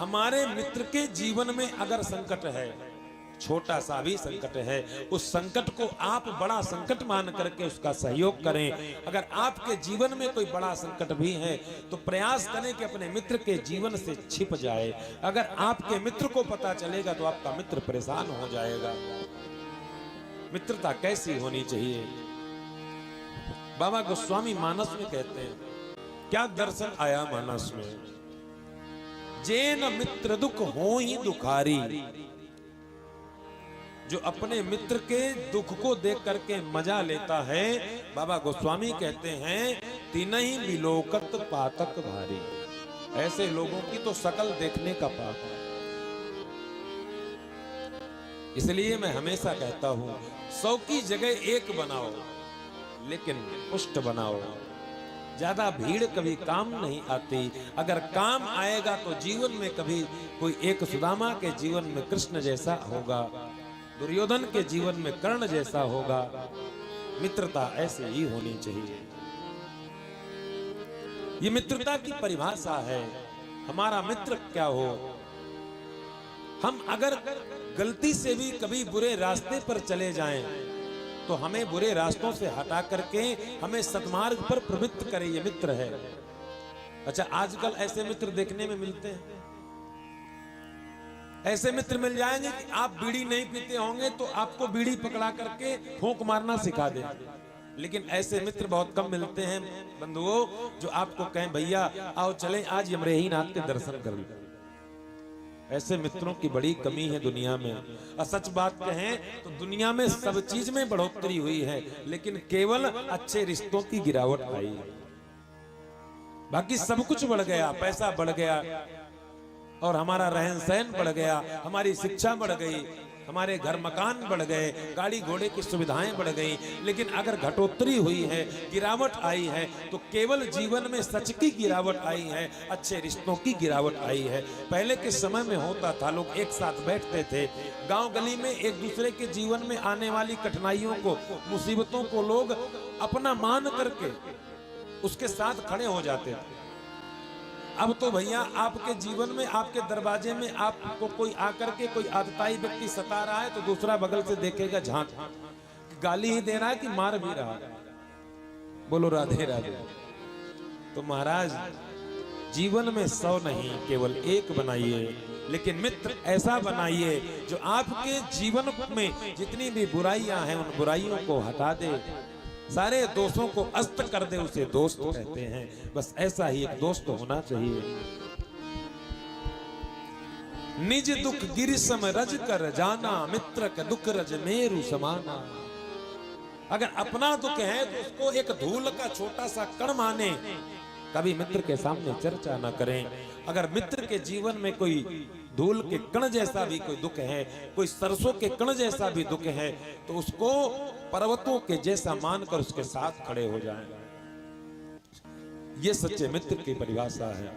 हमारे मित्र के जीवन में अगर संकट है, छोटा सा भी संकट है, उस संकट को आप बड़ा संकट मान करके उसका सहयोग करें। अगर आपके जीवन में कोई बड़ा संकट भी है तो प्रयास करें कि अपने मित्र के जीवन से छिप जाए। अगर आपके मित्र को पता चलेगा तो आपका मित्र परेशान हो जाएगा। मित्रता कैसी होनी चाहिए? बाबा गोस्वामी मानस में कहते हैं, क्या दर्शन आया मानस में, जेन मित्र दुख हो ही दुखारी। जो अपने मित्र के दुख को देख करके मजा लेता है, बाबा गोस्वामी कहते हैं, तिनहि विलोकत पातक भारी। ऐसे लोगों की तो शकल देखने का पाप है। इसलिए मैं हमेशा कहता हूं, 100 की जगह एक बनाओ, लेकिन पुष्ट बनाओ। ज्यादा भीड़ कभी काम नहीं आती। अगर काम आएगा तो जीवन में कभी कोई एक सुदामा के जीवन में कृष्ण जैसा होगा, दुर्योधन के जीवन में कर्ण जैसा होगा। मित्रता ऐसे ही होनी चाहिए। ये मित्रता की परिभाषा है। हमारा मित्र क्या हो? हम अगर गलती से भी कभी बुरे रास्ते पर चले जाएं तो हमें बुरे रास्तों से हटा करके हमें सद्मार्ग पर प्रवृत्त करे, ये मित्र है। अच्छा, आजकल ऐसे मित्र देखने में मिलते हैं। ऐसे मित्र मिल जाएंगे कि आप बीड़ी नहीं पीते होंगे तो आपको बीड़ी पकड़ा करके फूंक मारना सिखा दे। लेकिन ऐसे मित्र बहुत कम मिलते हैं बंधुओं, जो आपको कहें भैया आओ चलें आज यमरेही नाथ के दर्शन कर लो। ऐसे मित्रों की बड़ी कमी है दुनिया में। और सच बात कहें तो दुनिया में सब चीज में बढ़ोतरी हुई है, लेकिन केवल अच्छे रिश्तों की गिरावट आई है। बाकी सब कुछ बढ़ गया, पैसा बढ़ गया और हमारा रहन सहन बढ़ गया, हमारी शिक्षा बढ़ गई, हमारे घर मकान बढ़ गए, गाड़ी घोड़े की सुविधाएं बढ़ गई। लेकिन अगर घटोत्तरी हुई है, गिरावट आई है, तो केवल जीवन में सच की गिरावट आई है, अच्छे रिश्तों की गिरावट आई है। पहले के समय में होता था, लोग एक साथ बैठते थे, गांव गली में एक दूसरे के जीवन में आने वाली कठिनाइयों को, मुसीबतों को लोग अपना मान करके उसके साथ खड़े हो जाते थे। अब तो भैया आपके जीवन में, आपके दरवाजे में आपको कोई आकर के कोई आतताई व्यक्ति सता रहा है तो दूसरा बगल से देखेगा झांक, गाली ही दे रहा है कि मार भी रहा है। बोलो राधे राधे। तो महाराज, जीवन में 100 नहीं, केवल एक बनाइए, लेकिन मित्र ऐसा बनाइए जो आपके जीवन में जितनी भी बुराइयां हैं उन बुराइयों को हटा दे, सारे दोषों को अस्त कर दे। उसे दोस्त कहते हैं। बस ऐसा ही एक दोस्त होना चाहिए। निज दुख गिरि सम रज कर जाना, मित्र के दुख रज मेरु समाना। अगर अपना दुख है तो उसको एक धूल का छोटा सा कण माने, कभी मित्र के सामने चर्चा ना करें। अगर मित्र के जीवन में कोई धूल के कण जैसा भी कोई दुख है, कोई सरसों के कण जैसा भी दुख है, तो उसको पर्वतों के जैसा मानकर उसके साथ खड़े हो जाएं। ये सच्चे मित्र की परिभाषा है।